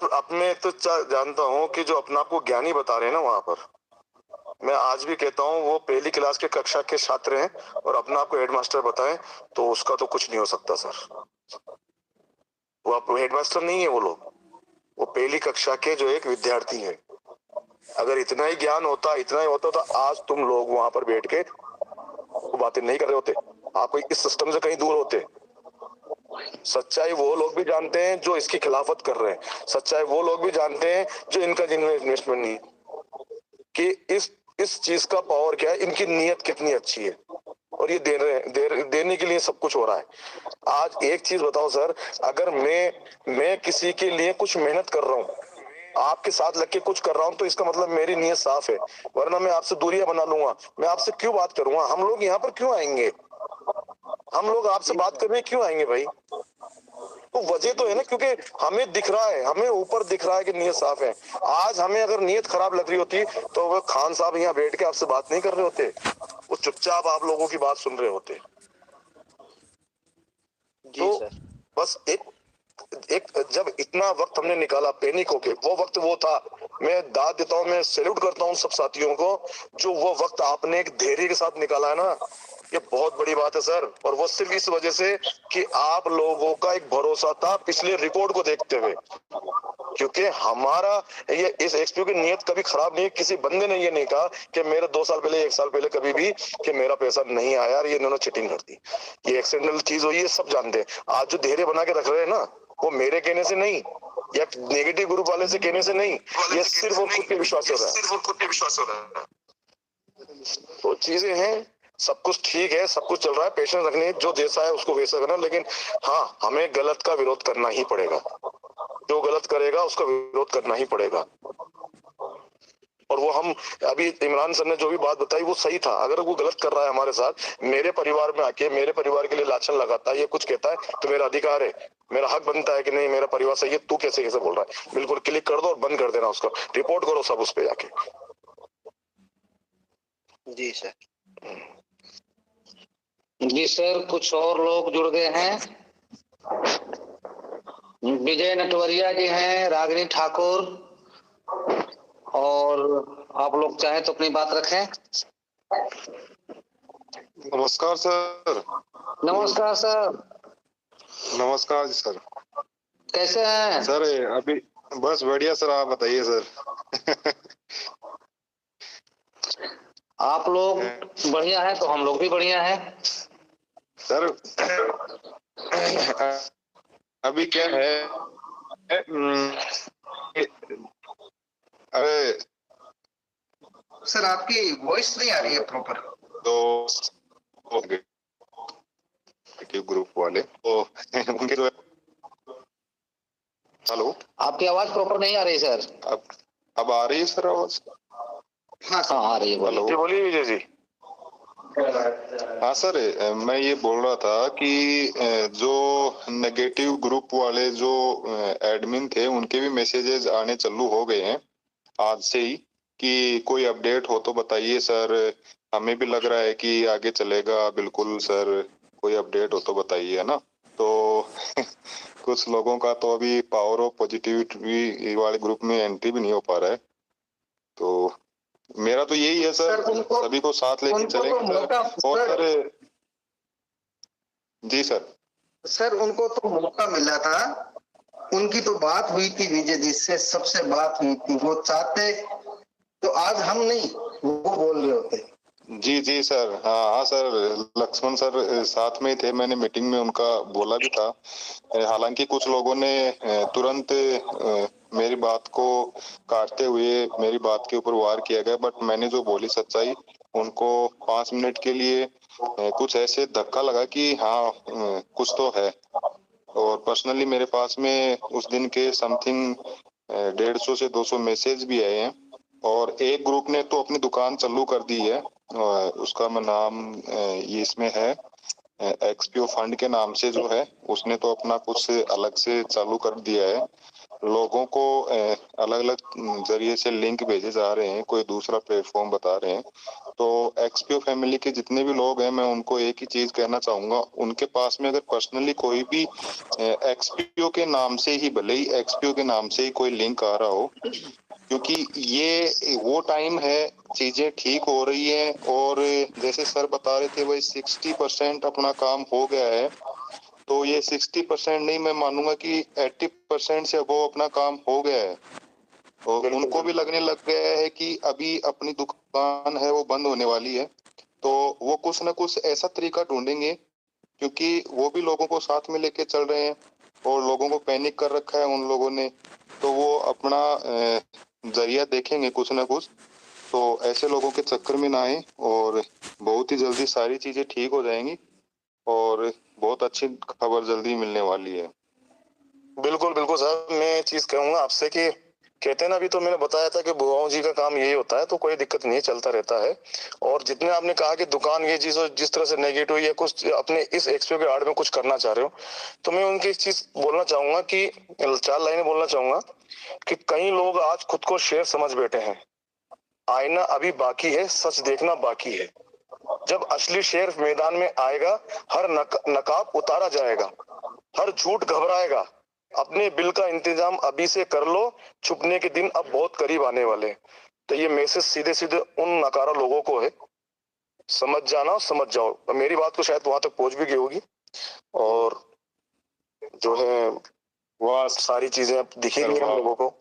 अब मैं तो जानता हूँ कि जो अपने आप को ज्ञानी बता रहे हैं ना वहां पर, मैं आज भी कहता हूँ वो पहली क्लास के कक्षा के छात्र हैं और अपने आप को हेडमास्टर बताएं तो उसका तो कुछ नहीं हो सकता सर। वो आप हेडमास्टर नहीं है वो लोग, वो पहली कक्षा के जो एक विद्यार्थी है। अगर इतना ही ज्ञान होता, इतना ही होता तो आज तुम लोग वहां पर बैठ के वो बातें नहीं कर रहे होते, आप कोई इस सिस्टम से कहीं दूर होते। सच्चाई वो लोग भी जानते हैं जो इसकी खिलाफत कर रहे हैं, सच्चाई वो लोग भी जानते हैं जो इनका जिनमें इन्वेस्टमेंट नहीं, कि इस चीज का पावर क्या है, इनकी नीयत कितनी अच्छी है और ये दे रहे हैं, देने के लिए सब कुछ हो रहा है। आज एक चीज बताओ सर, अगर मैं किसी के लिए कुछ मेहनत कर रहा हूँ, आपके साथ लग के कुछ कर रहा हूँ, तो इसका मतलब मेरी नीयत साफ है, वरना मैं आपसे दूरियां बना लूंगा, मैं आपसे क्यों बात करूंगा, हम लोग यहाँ पर क्यों आएंगे, हम लोग आपसे बात करने क्यों आएंगे भाई। तो वजह तो है ना, क्योंकि हमें दिख रहा है, हमें ऊपर दिख रहा है कि नीयत साफ है। आज हमें अगर नीयत खराब लग रही होती तो वो खान साहब यहाँ बैठ के आपसे बात नहीं कर रहे होते, वो चुपचाप आप लोगों की बात सुन रहे होते। जी तो सर। बस एक एक जब इतना वक्त हमने निकाला पैनिक होके, वो वक्त वो था, मैं दाद देता हूँ, मैं सैल्यूट करता हूँ सब साथियों को, जो वो वक्त आपने एक धैर्य के साथ निकाला है ना, ये बहुत बड़ी बात है सर। और वो सिर्फ इस वजह से कि आप लोगों का एक भरोसा था पिछले रिपोर्ट को देखते हुए, क्योंकि हमारा ये इस एक्सपीओ की नीयत कभी खराब नहीं है। किसी बंदे ने ये नहीं कहा कि मेरे 2 साल पहले 1 साल पहले कभी भी कि मेरा पैसा नहीं आया यार, ये इन्होंने चीटिंग कर दी, ये एक्सीडेंटल चीज हुई है, सब जानते हैं। आज जो धैर्य बना के रख रहे हैं ना, वो मेरे कहने से नहीं या नेगेटिव ग्रुप वाले से कहने से नहीं, ये सिर्फ और खुद पे विश्वास हो रहा है। तो चीजें हैं, सब कुछ ठीक है, सब कुछ चल रहा है, पेशेंस रखनी है, जो जैसा है उसको वैसा करना, लेकिन हाँ हमें गलत का विरोध करना ही पड़ेगा, जो गलत करेगा उसका विरोध करना ही पड़ेगा। और वो हम अभी इमरान सर ने जो भी बात बताई वो सही था, अगर वो गलत कर रहा है हमारे साथ, मेरे परिवार में आके मेरे परिवार के लिए लाछन लगाता है, ये कुछ कहता है, तो मेरा अधिकार है, मेरा हक बनता है कि नहीं मेरा परिवार सही है, तू कैसे कैसे बोल रहा है, बिल्कुल क्लिक कर दो और बंद कर देना, उसका रिपोर्ट करो सब उस पे जाके। जी सर। जी सर, कुछ और लोग जुड़ गए हैं। विजय नटवरिया जी हैं, रागिनी ठाकुर, और आप लोग चाहें तो अपनी बात रखें। नमस्कार सर। नमस्कार सर। नमस्कार जी सर। कैसे हैं सर? अभी बस बढ़िया सर, आप बताइए सर। आप लोग बढ़िया हैं तो हम लोग भी बढ़िया हैं सर अभी क्या है, अरे सर आपकी वॉइस नहीं आ रही है प्रॉपर। तो ग्रुप वाले तो उनके जो, हेलो, आपकी आवाज प्रॉपर नहीं आ रही सर। अब आ रही है सर आवाज? हाँ सर हाँ आ रही है, बोलिए। बोलिए विजय जी। हाँ सर, मैं ये बोल रहा था कि जो नेगेटिव ग्रुप वाले जो एडमिन थे उनके भी मैसेजेस आने चालू हो गए हैं आज से ही, कि कोई अपडेट हो तो बताइए सर, हमें भी लग रहा है कि आगे चलेगा। बिल्कुल सर, कोई अपडेट हो तो बताइए, है ना। तो कुछ लोगों का तो अभी पावर ऑफ पॉजिटिविटी वाले ग्रुप में एंट्री भी नहीं हो पा रहा है। तो मेरा तो यही है सर, सभी को साथ लेके चलेंगे सर। और सर, जी सर। सर उनको तो मौका मिला था, उनकी तो बात हुई थी विजय जी से, सबसे बात हुई थी, वो चाहते तो आज हम नहीं वो बोल रहे होते। जी जी सर, हाँ हाँ सर, लक्ष्मण सर साथ में ही थे, मैंने मीटिंग में उनका बोला भी था। हालांकि कुछ लोगों ने तुरंत मेरी बात को काटते हुए मेरी बात के ऊपर वार किया गया, बट मैंने जो बोली सच्चाई, उनको 5 मिनट के लिए कुछ ऐसे धक्का लगा कि हाँ कुछ तो है। और पर्सनली मेरे पास में उस दिन के समथिंग 150 से 200 मैसेज भी आए हैं। और एक ग्रुप ने तो अपनी दुकान चालू कर दी है, उसका मैं नाम ये इसमें है, एक्सपीओ फंड के नाम से जो है, उसने तो अपना कुछ अलग से चालू कर दिया है। लोगों को अलग अलग जरिए से लिंक भेजे जा रहे हैं, कोई दूसरा प्लेटफॉर्म बता रहे हैं। तो एक्सपीओ फैमिली के जितने भी लोग हैं, मैं उनको एक ही चीज कहना चाहूंगा, उनके पास में अगर पर्सनली कोई भी एक्सपीओ के नाम से ही, भले ही एक्सपीओ के नाम से ही कोई लिंक आ रहा हो, क्योंकि ये वो टाइम है, चीजें ठीक हो रही है और जैसे सर बता रहे थे भाई 60% अपना काम हो गया है, तो ये 60% नहीं, मैं मानूंगा कि 80% से अबव अपना काम हो गया है और उनको भी लगने लग गया है कि अभी अपनी दुकान है वो बंद होने वाली है। तो वो कुछ ना कुछ ऐसा तरीका ढूंढेंगे, क्योंकि वो भी लोगों को साथ में लेके चल रहे हैं और लोगों को पैनिक कर रखा है उन लोगों ने, तो वो अपना जरिया देखेंगे कुछ ना कुछ। तो ऐसे लोगों के चक्कर में ना आए और बहुत ही जल्दी सारी चीजें ठीक हो जाएंगी और बहुत अच्छी खबर जल्दी मिलने वाली है। बिल्कुल बिल्कुल सर, मैं ये चीज कहूंगा आपसे कि कहते हैं ना, अभी तो मैंने बताया था कि बुआओं जी का काम यही होता है, तो कोई दिक्कत नहीं, चलता रहता है। और जितने आपने कहा कि दुकान ये जिस तरह से नेगेटिव या कुछ अपने इस एक्सपीओ के आड़ में कुछ करना चाह रहे हो, तो मैं उनकी एक चीज बोलना चाहूंगा कि 4 लाइनें बोलना चाहूंगा कि कई लोग आज खुद को शेर समझ बैठे हैं। आईना अभी बाकी है, सच देखना बाकी है। जब असली शेर मैदान में आएगा, हर नकाब उतारा जाएगा, हर झूठ घबराएगा। अपने बिल का इंतजाम अभी से कर लो, छुपने के दिन अब बहुत करीब आने वाले। तो ये मैसेज सीधे सीधे उन नकारा लोगों को है, समझ जाना, समझ जाओ। मेरी बात को शायद वहां तक पहुंच भी गई होगी और जो है वह सारी चीजें अब दिखेगी हम लोगों को।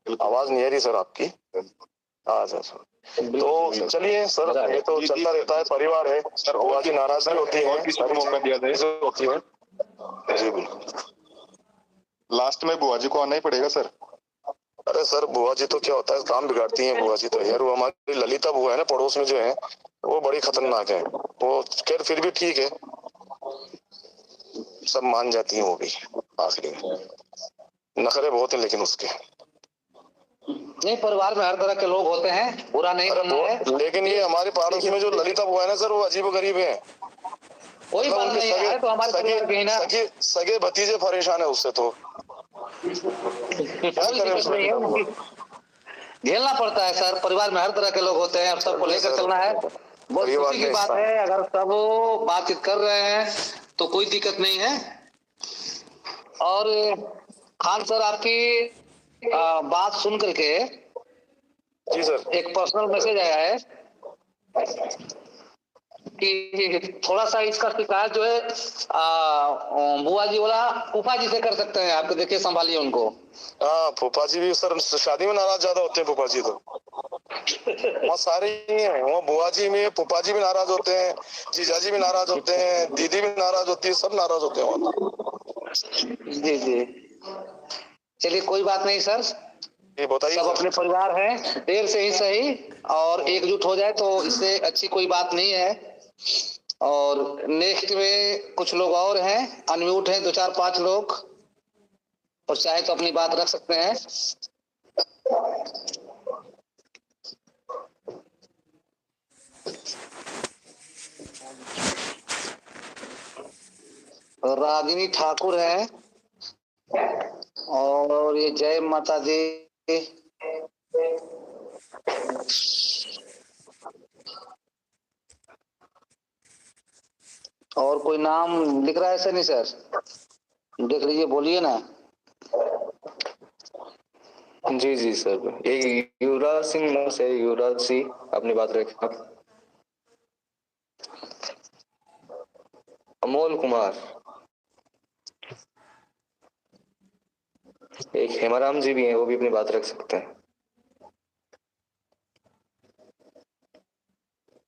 आवाज नहीं आ रही सर आपकी। अच्छा सर, तो चलिए सर, ये तो चलता रहता है, परिवार है सर, बुआ की नाराजगी होती है, मौका दिया जाए होती है। जी बिल्कुल, लास्ट में बुआ जी को आना ही पड़ेगा सर। अरे सर, बुआ जी तो क्या होता है, काम बिगाड़ती हैं बुआ जी तो यार। वो हमारी ललिता बुआ है ना, पड़ोस में जो है, वो बड़ी खतरनाक है। वो खैर फिर भी ठीक है, सब मान जाती हैं वो भी आखिरी में। नखरे बहुत हैं लेकिन उसके। नहीं, परिवार में हर तरह के लोग होते हैं, बुरा नहीं बनना है। लेकिन ये हमारे पड़ोस में जो ललिता बुआ है ना सर, वो अजीब गरीब है। कोई बात नहीं है, तो हमारे परिवार के ही ना। सगे भतीजे परेशान है उससे, तो क्या करें उसमें। झेलना पड़ता है सर, परिवार में हर तरह के लोग होते हैं और सबको लेकर चलना है। बहुत खुशी की बात है, अगर सब बातचीत कर रहे हैं तो कोई दिक्कत नहीं है। और खान सर, आपकी बात सुन करके जी सर, एक पर्सनल मैसेज आया है कि थोड़ा सा इसका शिकायत जो है बुआ जी वाला फूफा जी से कर सकते हैं। आपको देखिए, संभालिए उनको। हाँ, फूफा जी भी सर शादी में नाराज ज्यादा होते हैं फूफा जी तो। वहाँ सारे ही हैं, वहाँ बुआ जी में फूफा जी भी नाराज होते हैं, जीजा जी भी नाराज होते हैं, दीदी भी नाराज होती है, सब नाराज होते हैं वहाँ। जी जी, चलिए कोई बात नहीं सर, ये बताइए, सब अपने परिवार हैं, देर से ही सही और एकजुट हो जाए तो इससे अच्छी कोई बात नहीं है। और नेक्स्ट में कुछ लोग और हैं, अनम्यूट हैं 2-4-5 लोग, और चाहे तो अपनी बात रख सकते हैं। रागिनी ठाकुर है और ये जय माता दी। और कोई नाम लिख रहा है? ऐसे नहीं सर, देख लीजिए, बोलिए ना। जी जी सर, एक युवराज सिंह नाम से, युवराज सिंह अपनी बात रखें। अमोल कुमार, एक हेमाराम जी भी हैं, वो भी अपनी बात रख सकते हैं।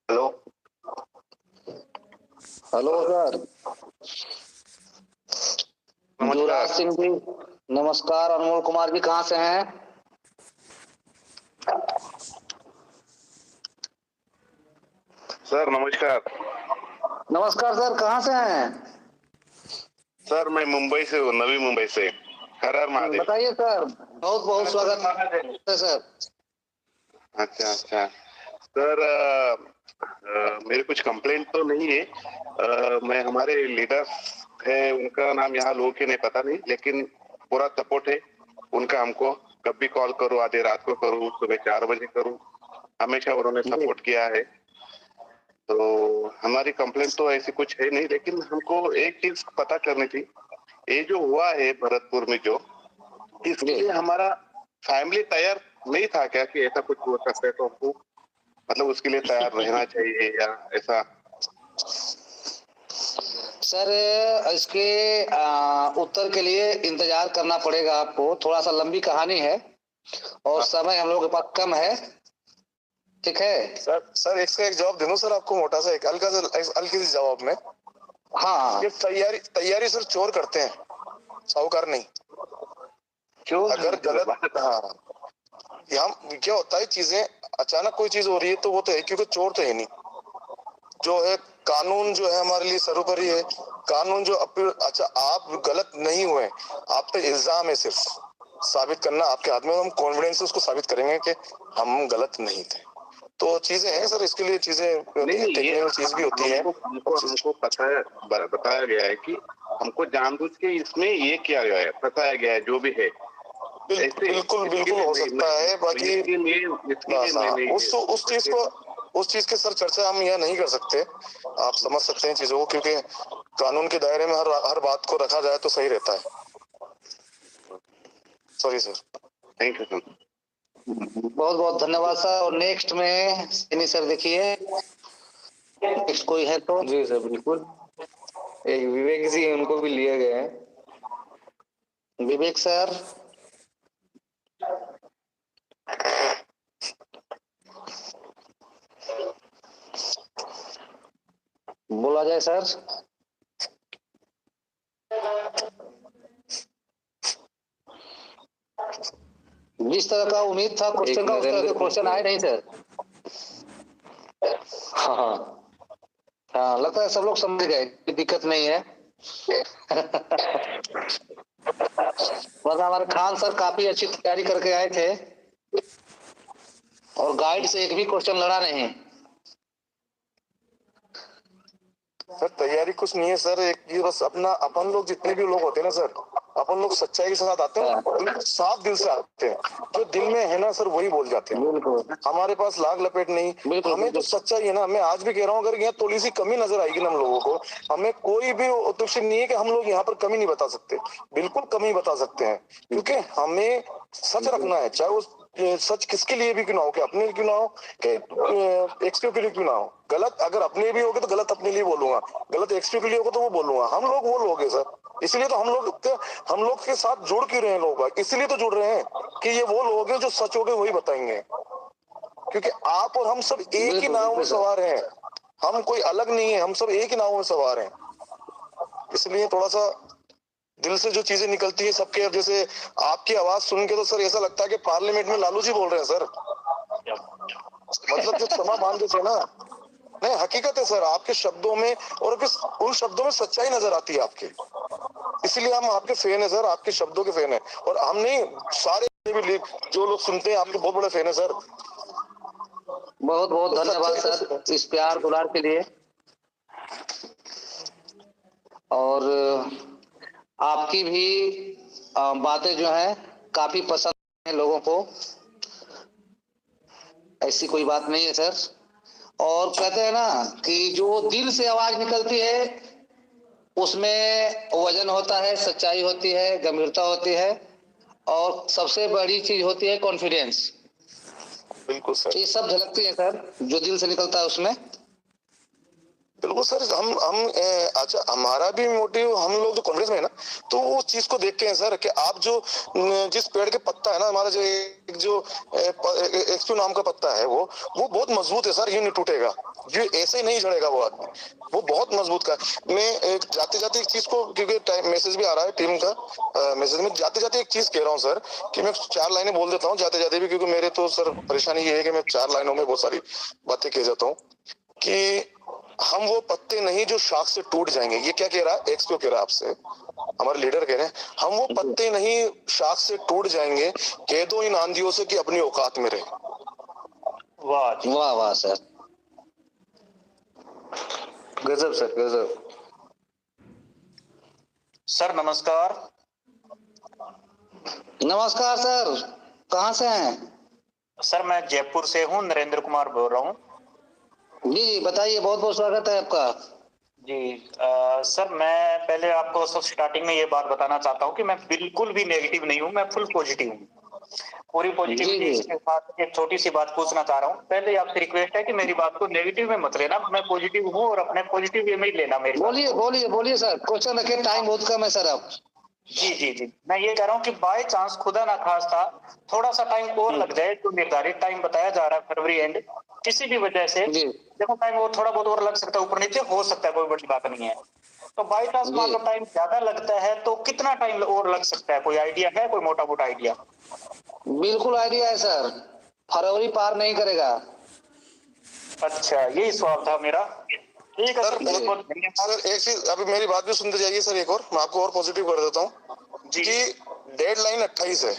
Hello hello sir, Yuvraj Singh ji नमस्कार। अनमोल कुमार जी कहाँ से हैं? सर नमस्कार। नमस्कार सर, कहाँ से हैं? सर मैं मुंबई से हूँ, नवी मुंबई से। हर हर महादेव। बताइए सर, बहुत बहुत स्वागत है सर। अच्छा अच्छा सर, मेरे कुछ कंप्लेंट तो नहीं है। मैं हमारे लीडर है, उनका नाम यहाँ लोगों के नहीं पता नहीं, लेकिन पूरा सपोर्ट है उनका हमको। कभी कॉल करूँ, आधी रात को करूँ, सुबह 4 बजे करूँ, हमेशा उन्होंने सपोर्ट किया है। तो हमारी कंप्लेंट तो ऐसी कुछ है नहीं, लेकिन हमको एक चीज पता करनी थी, ये जो हुआ है भरतपुर में जो, इसके लिए हमारा फैमिली तैयार नहीं था क्या कि ऐसा कुछ हो सकता है? तो हमको मतलब उसके लिए तैयार रहना चाहिए या ऐसा? सर इसके उत्तर के लिए इंतजार करना पड़ेगा आपको। थोड़ा सा लंबी कहानी है और समय हम लोग के पास कम है, ठीक है सर इसका एक जवाब दे दूं सर आपको, मोटा सा, एक हल्की सी जवाब में। हाँ ये तैयारी सर चोर करते हैं, साहूकार नहीं। क्यों? अगर गलत, हाँ, हम क्या होता है, चीजें अचानक कोई चीज हो रही है तो वो तो है, क्योंकि चोर तो है नहीं। जो है कानून जो है हमारे लिए सर्वोपरि है। कानून जो अच्छा आप गलत नहीं हुए, आप पे इल्जाम है, सिर्फ साबित करना आपके हाथ में, हम कॉन्फिडेंस से उसको साबित करेंगे कि हम गलत नहीं थे। तो चीजें हैं सर, इसके लिए चीजें टेक्निकल चीज भी होती है। हमको बताया गया है कि हमको जानबूझ के इसमें ये किया गया है, बताया गया है जो भी है। बिल्कुल हो सकता है, बाकी उस चीज के सर चर्चा हम यहाँ नहीं कर सकते। आप समझ सकते हैं चीजों को, क्योंकि कानून के दायरे में हर बात को रखा जाए तो सही रहता है। Sorry sir. Thank you sir. बहुत बहुत धन्यवाद सर। और नेक्स्ट में सैनी सर देखिए, नेक्स्ट कोई है तो? जी सर बिल्कुल, एक विवेक जी उनको भी लिया गया है। विवेक सर, बोला जाए सर। जिस तरह का उम्मीद था क्वेश्चन का, उस तरह के क्वेश्चन आए नहीं सर। हाँ लगता है सब लोग समझ गए, दिक्कत नहीं है। वरना हमारे खान सर काफी अच्छी तैयारी करके आए थे और गाइड से एक भी क्वेश्चन लड़ा नहीं। सर तैयारी कुछ नहीं है सर, एक ये बस अपना, अपन लोग जितने भी लोग होते हैं ना सर, अपन लोग सच्चाई के साथ आते हैं, बिल्कुल साफ दिल से आते हैं। जो दिल में है ना सर वही बोल जाते हैं। हमारे पास लाग लपेट नहीं, हमें जो सच्चाई है ना, मैं आज भी कह रहा हूँ, अगर यहाँ थोड़ी सी कमी नजर आएगी ना हम लोगों को, हमें कोई भी उत्सुक नहीं है कि हम लोग यहाँ पर कमी नहीं बता सकते, बिल्कुल कमी बता सकते हैं, क्योंकि हमें सच रखना है। चाहे उस सच किसके लिए भी क्यों ना हो, कि अपने लिए क्यों ना हो, कि एक्सपीओ के लिए क्यों ना हो। गलत अगर अपने भी होगे तो गलत अपने लिए बोलूंगा, गलत एक्सपीओ के लिए होगा तो वो बोलूंगा। हम लोग वो लोग हैं सर, इसलिए तो हम लोग के साथ जुड़ क्यों रहे हैं लोग, इसलिए तो जुड़ रहे हैं कि ये वो लोग हैं जो सच होगे वही बताएंगे। क्योंकि आप और हम सब एक ही नाव में सवार हैं, हम कोई अलग नहीं है, हम सब एक ही नाव में सवार हैं। इसलिए थोड़ा सा दिल से जो चीजें निकलती है सबके, जैसे आपकी आवाज सुन के तो सर ऐसा लगता है कि पार्लियामेंट में लालू जी बोल रहे हैं सर। मतलब जो क्षमा मांगते थे ना, नहीं हकीकत है सर, आपके शब्दों में और उन शब्दों में सच्चाई नजर आती है आपके, इसलिए हम आपके फैन है सर, आपके शब्दों के फैन है। और हम नहीं, सारे भी जो लोग सुनते हैं आपके बहुत बड़े फैन है सर। बहुत बहुत धन्यवाद सर इस प्यार दुलार के लिए। और आपकी भी बातें जो हैं काफी पसंद है लोगों को, ऐसी कोई बात नहीं है सर। और कहते हैं ना कि जो दिल से आवाज निकलती है उसमें वजन होता है, सच्चाई होती है, गंभीरता होती है, और सबसे बड़ी चीज होती है कॉन्फिडेंस। बिल्कुल सर, ये सब झलकती है सर, जो दिल से निकलता है उसमें। बिल्कुल सर। हम अच्छा, हमारा भी मोटिव, हम लोग जो कांग्रेस में है ना, तो वो चीज को देखते हैं सर कि आप जो जिस पेड़ के पत्ता है ना, हमारा जो एक्सपीओ नाम का पत्ता है, वो बहुत मजबूत है सर, ये नहीं टूटेगा, ये ऐसे ही नहीं झड़ेगा वो आदमी, वो बहुत मजबूत का। मैं जाते जाते एक चीज को, क्योंकि मैसेज भी आ रहा है टीम का, मैसेज में जाते जाते एक चीज कह रहा हूँ सर, कि मैं 4 लाइनें बोल देता हूँ जाते जाते भी, क्योंकि मेरे तो सर परेशानी ये है कि मैं 4 लाइनों में बहुत सारी बातें कह जाता हूँ। कि हम वो पत्ते नहीं जो शाख से टूट जाएंगे। ये क्या कह रहा है, एक्सपीओ कह रहा है आपसे, हमारे लीडर कह रहे हैं, हम वो पत्ते नहीं शाख से टूट जाएंगे, कह दो इन आंधियों से कि अपनी औकात में रहे। वाह वाह वाह सर, गजब सर गजब। सर नमस्कार। नमस्कार सर, कहाँ से हैं? सर मैं जयपुर से हूँ, नरेंद्र कुमार बोल रहा हूँ। जी बताइए, बहुत बहुत स्वागत है आपका। जी सर मैं पहले आपको सब स्टार्टिंग में ये बात बताना चाहता हूँ कि मैं बिल्कुल भी नेगेटिव नहीं हूँ, मैं फुल पॉजिटिव हूँ। पूरी पॉजिटिविटी जी। के साथ एक छोटी सी बात पूछना चाह रहा हूँ। पहले आपसे रिक्वेस्ट है कि मेरी बात को नेगेटिव में मत लेना, मैं पॉजिटिव हूँ और अपने पॉजिटिव वे में ही लेना मेरी बात बोलिए को। बोलिए बोलिए सर, क्वेश्चन रखिए, टाइम बहुत कम है सर अब। जी जी जी, मैं ये कह रहा हूँ कि बाय चांस खुदा ना खास्ता थोड़ा सा टाइम और लग जाए, जो निर्धारित टाइम बताया जा रहा है फरवरी एंड, किसी भी वजह से जी देखो टाइम और थोड़ा बहुत और लग सकता है, ऊपर नीचे हो सकता है, कोई बड़ी बात नहीं है। तो बाई चांस मान लो जी, टाइम ज्यादा लगता है तो कितना टाइम और लग सकता है, कोई आइडिया है, कोई मोटा मोटा आइडिया? बिल्कुल आइडिया है सर, फरवरी पार नहीं करेगा। अच्छा यही सवाल था मेरा। ठीक है सर सर, बहुत बहुत धन्यवाद। सर एक चीज अभी मेरी बात भी सुनते जाइए सर, एक और मैं आपको और पॉजिटिव कर देता हूँ जी कि डेडलाइन 28 है।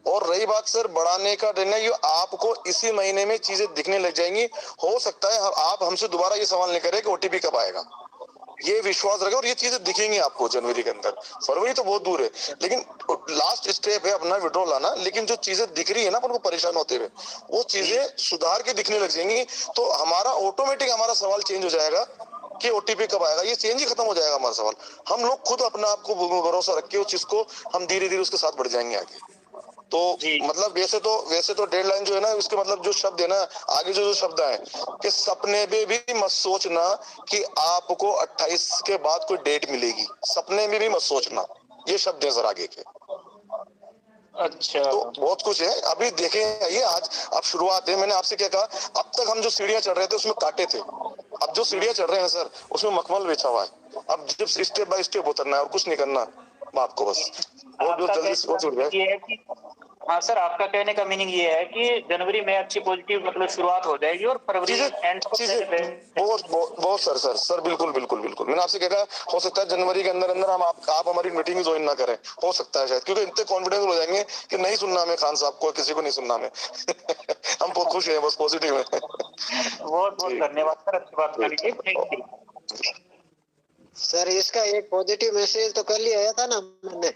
और रही बात सर बढ़ाने का निर्णय, ये आपको इसी महीने में चीजें दिखने लग जाएंगी। हो सकता है आप हमसे दोबारा ये सवाल नहीं करें कि ओटीपी कब आएगा, ये विश्वास रखें और ये चीजें दिखेंगी आपको जनवरी के अंदर। फरवरी तो बहुत दूर है, लेकिन लास्ट स्टेप है अपना विड्रॉल लाना। लेकिन जो चीजें दिख रही है ना अपन को परेशान होते हुए, वो चीजें सुधार के दिखने लग जाएंगी। तो हमारा ऑटोमेटिक हमारा सवाल चेंज हो जाएगा कि ओटीपी कब आएगा, ये चेंज ही खत्म हो जाएगा हमारा सवाल। हम लोग खुद अपना आपको भरोसा रख के उस चीज को हम धीरे धीरे उसके साथ बढ़ जाएंगे आगे। तो जी मतलब वैसे तो डेडलाइन जो है ना, उसके मतलब जो शब्द है ना, आगे जो शब्द है कि सपने में भी मत सोचना कि आपको 28 के बाद कोई डेट मिलेगी, सपने में भी मत सोचना, ये शब्द है सर आगे के। अच्छा तो बहुत कुछ है, अभी देखें ये आज अब शुरुआत है। मैंने आपसे क्या कहा, अब तक हम जो सीढ़ियां चढ़ रहे थे उसमें कांटे थे, अब जो सीढ़ियां चढ़ रहे हैं सर उसमें मखमल बिछा हुआ है। अब जब स्टेप बाय स्टेप उतरना है और कुछ नहीं करना आपको, बस बहुत आपका जल्दी से वो जुड़ गया। ये है कि हाँ सर, आपका कहने का मीनिंग ये है कि जनवरी में अच्छी पॉजिटिव मतलब शुरुआत हो जाएगी और फरवरी एंड चीजें बहुत सर बिल्कुल बिल्कुल बिल्कुल। मैंने आपसे कहा हो सकता है जनवरी के अंदर अंदर हम आप हमारी मीटिंग ज्वाइन ना करें, हो सकता है शायद, क्योंकि इतने कॉन्फिडेंस हो जाएंगे कि नहीं सुनना हमें खान साहब को, किसी को नहीं सुनना हमें। हम बहुत खुश हैं, बस पॉजिटिव है। बहुत बहुत धन्यवाद सर, अच्छी बात करेंगे, थैंक यू। सर इसका एक पॉजिटिव मैसेज तो कल ही आया था ना मैंने।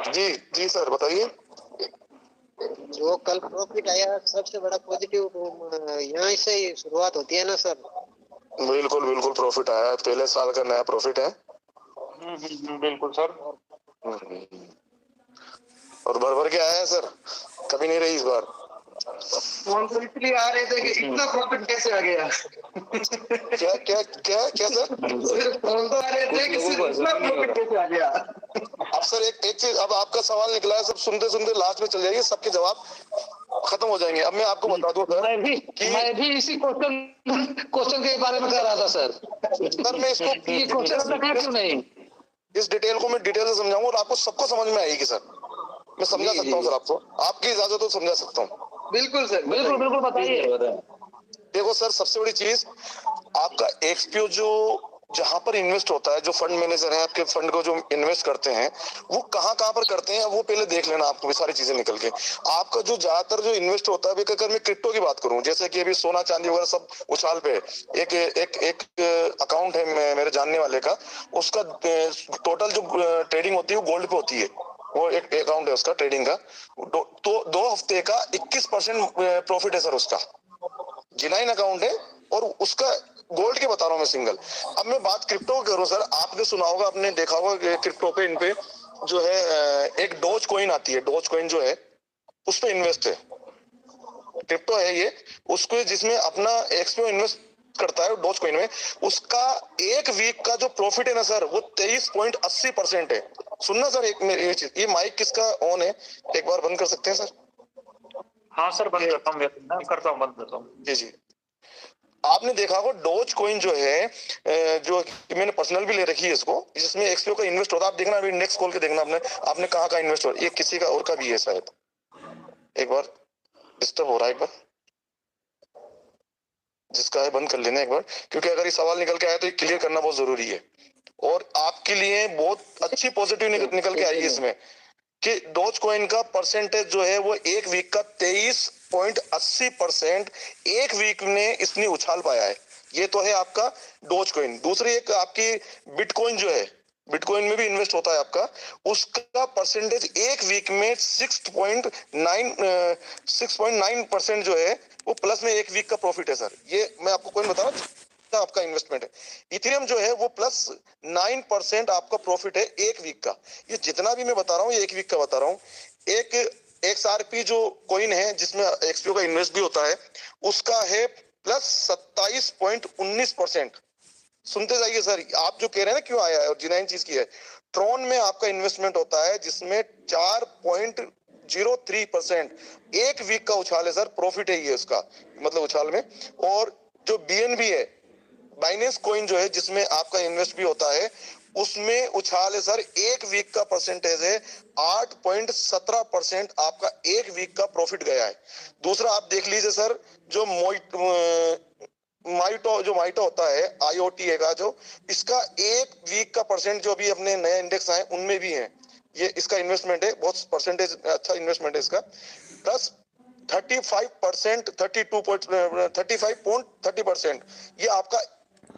जी जी सर बताइए। जो कल प्रॉफिट आया सबसे बड़ा पॉजिटिव यहाँ से ही शुरुआत होती है ना सर। बिल्कुल बिल्कुल प्रॉफिट आया है, पहले साल का नया प्रॉफिट है। बिल्कुल सर। और भर भर के आया है सर, कभी नहीं रही इस बार। फोन तो इसलिए आ रहे थे कि इतना प्रॉफिट कैसे आ गया। क्या क्या क्या क्या सर? फोन तो आ रहे थे कि इतना प्रॉफिट कैसे आ गया। अब सर एक चीज, अब आपका सवाल निकला है, सब सुनते सुनते लास्ट में चल जाएगी, सबके जवाब खत्म हो जाएंगे। अब मैं आपको बता दूं सर, मैं भी इसी क्वेश्चन के बारे में कह रहा था सर। सर मैं इसको ये क्वेश्चन रखा क्यों नहीं? इस डिटेल को मैं डिटेल से समझाऊंगा और आपको सबको समझ में आएगी सर। मैं समझा सकता हूँ सर, आपको आपकी इजाजत हो समझा सकता हूँ। बिल्कुल सर, बिल्कुल बिल्कुल बताइए। देखो सर, सबसे बड़ी चीज आपका एक्सपीओ जो जहां पर इन्वेस्ट होता है, जो फंड मैनेजर है आपके फंड को जो इन्वेस्ट करते हैं, वो कहाँ कहाँ पर करते हैं वो पहले देख लेना आपको, भी सारी चीजें निकल के। आपका जो ज्यादातर जो इन्वेस्ट होता है, अगर मैं क्रिप्टो की बात करूं, जैसे कि अभी सोना चांदी वगैरह सब उछाल पे है। एक एक एक अकाउंट है मेरे जानने वाले का, उसका टोटल जो ट्रेडिंग होती है वो गोल्ड पे होती है। वो एक अकाउंट है उसका ट्रेडिंग का, तो 2 हफ्ते का 21% प्रॉफिट है सर उसका, जिनाइन अकाउंट है। और उसका गोल्ड के बता रहा हूँ मैं सिंगल। अब मैं बात क्रिप्टो करूँ सर, आपने सुना होगा, आपने देखा होगा क्रिप्टो पे, इन पे जो है एक डोज कॉइन आती है, डोज कॉइन जो है उस पे इन्वेस्ट है, क्रिप्टो है ये, उसको जिसमें अपना एक्सपो इन्वेस्ट करता है डोज कॉइन में, उसका एक वीक का जो प्रॉफिट है ना सर, वो 23.80% है। सुनना सर, एक मेरी चीज, ये माइक किसका ऑन है, एक बार बंद कर सकते हैं सर? हाँ सर बंद करता हूँ, मैं करता हूँ, बंद करता हूँ। जी जी। आपने देखा होगा डोज कॉइन जो है, जो मैंने पर्सनल भी ले रखी है इसको, जिसमें एक्सपीओ का इन्वेस्ट होता है। आप देखना, अभी इंडेक्स खोल के देखना आपने कहाँ का इन्वेस्ट हो रहा है। ये किसी का और का भी है शायद, एक बार डिस्टर्ब हो रहा है, एक बार जिसका है बंद कर लेना एक बार, क्योंकि अगर ये सवाल निकल के आया तो ये क्लियर करना बहुत जरूरी है। और आपके लिए बहुत अच्छी पॉजिटिव निकल के आई है इसमें, कि डोज कॉइन का परसेंटेज जो है वो एक वीक का 23.80% एक वीक में इसने उछाल पाया है। ये तो है आपका डोज कॉइन। दूसरी एक आपकी बिटकॉइन जो है, बिटकॉइन में भी इन्वेस्ट होता है आपका, उसका परसेंटेज एक वीक में 6.9% जो है वो प्लस में एक वीक का प्रॉफिट है सर। ये मैं आपको कोइन बता रहा हूँ, आपका इन्वेस्टमेंट है। इथेरियम जो है वो प्लस 9% आपका प्रॉफिट है एक वीक का। ये जितना भी मैं बता रहा हूँ ये एक वीक का बता रहा हूँ। एक XRP जो कॉइन है जिसमें XPO का इन्वेस्ट भी होता है, उसका है प्लस 27.19%। सुनते जाइए सर, आप जो कह रहे हैं ना क्यों आया है और जिनाइन चीज की है, ट्रॉन में आपका इन्वेस्टमेंट होता है जिसमें 4.03% एक वीक का उछाल है सर, प्रॉफिट है ये उसका, मतलब उछाल में। और जो BNB है, बाइनेंस कॉइन जो है जिसमें आपका इन्वेस्ट भी होता है, उसमें उछाल है सर, एक वीक का परसेंटेज है 8.17% आपका एक वीक का प्रॉफिट गया है। दूसरा आप देख लीजिए सर, जो माइटो होता है, IOTA का जो, इसका एक वीक का परसेंट जो भी अपने नए इंडेक्स आए उनमें भी है, ये इसका इन्वेस्टमेंट है, बहुत परसेंटेज अच्छा इन्वेस्टमेंट है इसका, प्लस 35%, 35.30% ये आपका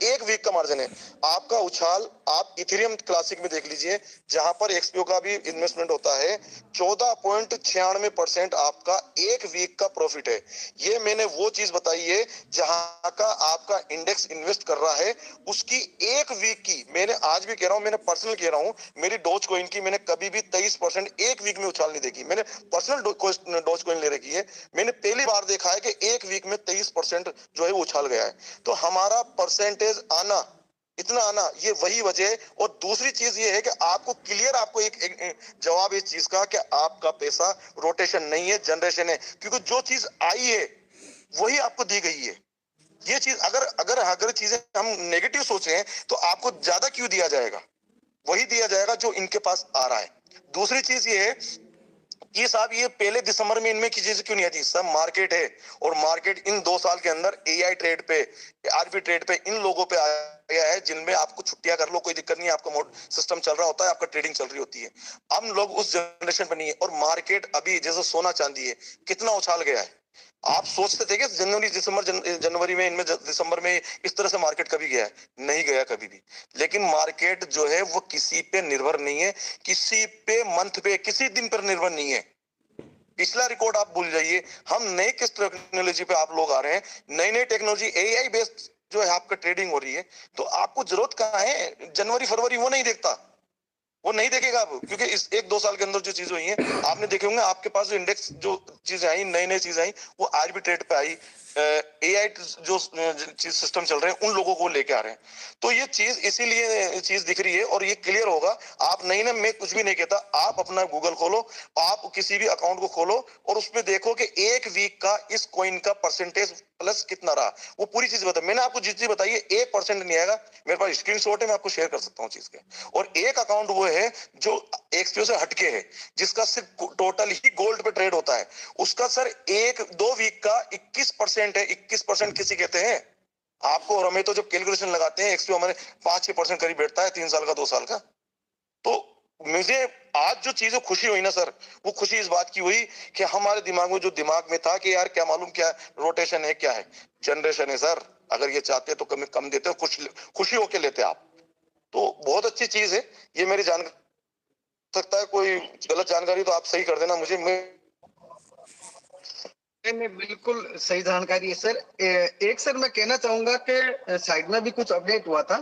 एक वीक का मार्जिन है। आपका उछाल आप इथेरियम क्लासिक में देख लीजिए, जहां पर XPO का भी इन्वेस्टमेंट होता है, 14.96% आपका एक वीक का प्रॉफिट है। ये मैंने वो चीज बताई है जहां का आपका इंडेक्स इन्वेस्ट कर रहा है, उसकी एक वीक की, मैंने आज भी कह रहा हूं, मैंने पर्सनल कह रहा हूं, मेरी डॉज कॉइन की मैंने कभी भी 23% एक वीक में उछाल नहीं देखी। मैंने पर्सनल डॉज कॉइन ले रखी है, मैंने पहली बार देखा है कि एक वीक में 23% जो है वो उछाल गया है। तो हमारा परसेंटेज आना, इतना आना, ये वही वजह है। और दूसरी चीज ये है कि आपको क्लियर, आपको एक जवाब इस चीज का कि आपका पैसा रोटेशन नहीं है, जनरेशन है, क्योंकि जो चीज आई है वही आपको दी गई है। ये चीज अगर चीजें हम नेगेटिव सोचें तो आपको ज्यादा क्यों दिया जाएगा, वही दिया जाएगा जो इनके पास आ रहा है। दूसरी चीज ये है कि साहब ये पहले दिसंबर में इनमें की चीज क्यों नहीं आती, सब मार्केट है, और मार्केट इन 2 साल के अंदर AI ट्रेड पे, RP ट्रेड पे, इन लोगों पे आया है जिनमें आपको छुट्टियां कर लो कोई दिक्कत नहीं है, आपका सिस्टम चल रहा होता है, आपका ट्रेडिंग चल रही होती है। हम लोग उस जनरेशन पे नहीं है, और मार्केट अभी जैसे सोना चांदी है, कितना उछाल गया है। आप सोचते थे कि जनवरी में, इनमें दिसंबर में इस तरह से मार्केट कभी गया है? नहीं गया कभी भी। लेकिन मार्केट जो है वो किसी पे निर्भर नहीं है, किसी पे मंथ पे, किसी दिन पर निर्भर नहीं है। पिछला रिकॉर्ड आप भूल जाइए, हम नए किस टेक्नोलॉजी पे आप लोग आ रहे हैं, नई नई टेक्नोलॉजी AI बेस्ड जो है आपका ट्रेडिंग हो रही है, तो आपको जरूरत कहाँ है जनवरी फरवरी, वो नहीं देखता, वो नहीं देखेगा अब, क्योंकि इस 1-2 साल के अंदर जो चीजें हुई हैं आपने देखे होंगे, आपके पास जो इंडेक्स जो चीजें आई, नई नई चीजें आई, वो RP ट्रेड पे आई, AI जो चीज सिस्टम चल रहे हैं उन लोगों को लेके आ रहे हैं। तो ये चीज इसीलिए चीज दिख रही है, और ये क्लियर होगा। आप नहीं ना, मैं कुछ भी नहीं कहता, आप अपना गूगल खोलो, आप किसी भी अकाउंट को खोलो और उसमें देखो कि एक वीक का इस कॉइन का परसेंटेज प्लस कितना रहा, वो पूरी चीज बता। मैंने आपको जिस चीज बताई है 1% नहीं आएगा, मेरे पास स्क्रीनशॉट है, मैं आपको शेयर कर सकता हूँ चीज के। और एक अकाउंट वो है जो XPO से हटके है, जिसका सिर्फ टोटल ही गोल्ड पे ट्रेड होता है, उसका सर 1-2 वीक का 21% है। 21% किसी कहते हैं आपको और हमें, तो जब कैलकुलेशन लगाते हैं XPO हमारे 5-6% करीब बैठता है 3 साल का 2 साल का। तो मुझे आज जो चीजें खुशी हुई ना सर, वो खुशी इस बात की हुई कि हमारे दिमाग में जो दिमाग में था कि यार क्या मालूम क्या रोटेशन है, क्या है, जनरेशन है सर। अगर ये चाहते तो कम देते हो, खुशी होके लेते आप, तो बहुत अच्छी चीज है ये। मेरी जान सकता है कोई गलत जानकारी तो आप सही कर देना मुझे। नहीं, बिल्कुल सही जानकारी है सर। एक सर मैं कहना चाहूंगा कि साइड में भी कुछ अपडेट हुआ था,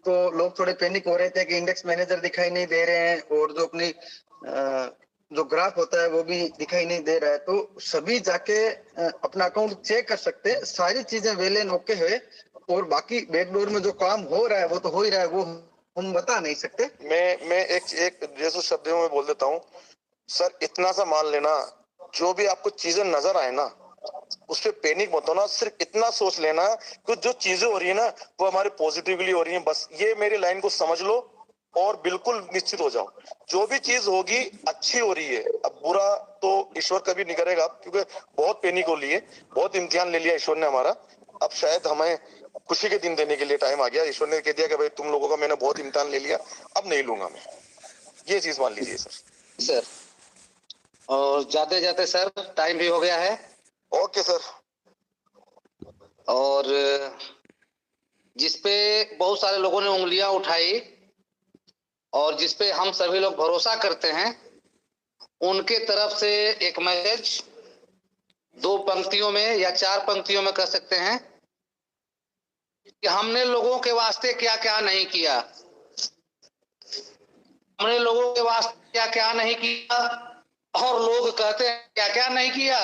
तो लोग थोड़े पैनिक हो रहे थे कि इंडेक्स मैनेजर दिखाई नहीं दे रहे हैं, और जो अपनी जो ग्राफ होता है वो भी दिखाई नहीं दे रहा है। तो सभी जाके अपना अकाउंट चेक कर सकते हैं, सारी चीजें वेल एंड ओके है, और बाकी बैकडोर में जो काम हो रहा है वो तो हो ही रहा है, वो हम बता नहीं सकते। मैं एक जैसे शब्दों में बोल देता हूँ सर, इतना सा मान लेना, जो भी आपको चीजें नजर आए ना उस पर पैनिक मत होना, सिर्फ इतना सोच लेना कि जो चीजें हो रही है ना वो हमारे पॉजिटिवली हो रही है, बस ये मेरी लाइन को समझ लो और बिल्कुल निश्चित हो जाओ। जो भी चीज होगी अच्छी हो रही है, अब बुरा तो ईश्वर कभी नहीं करेगा, क्योंकि बहुत पैनिक हो ली है, बहुत इम्तिहान ले लिया ईश्वर ने हमारा। अब शायद हमें खुशी के दिन देने के लिए टाइम आ गया, ईश्वर ने कह दिया कि भाई तुम लोगों का मैंने बहुत इम्तिहान ले लिया, अब नहीं लूंगा मैं, ये चीज मान लीजिए सर। और जाते जाते सर टाइम भी हो गया है। Okay sir. और जिसपे बहुत सारे लोगों ने उंगलियां उठाई और जिसपे हम सभी लोग भरोसा करते हैं, उनके तरफ से एक मैसेज 2 पंक्तियों में या 4 पंक्तियों में कर सकते हैं कि हमने लोगों के वास्ते क्या क्या नहीं किया, हमने लोगों के वास्ते क्या क्या नहीं किया, और लोग कहते हैं क्या क्या नहीं किया।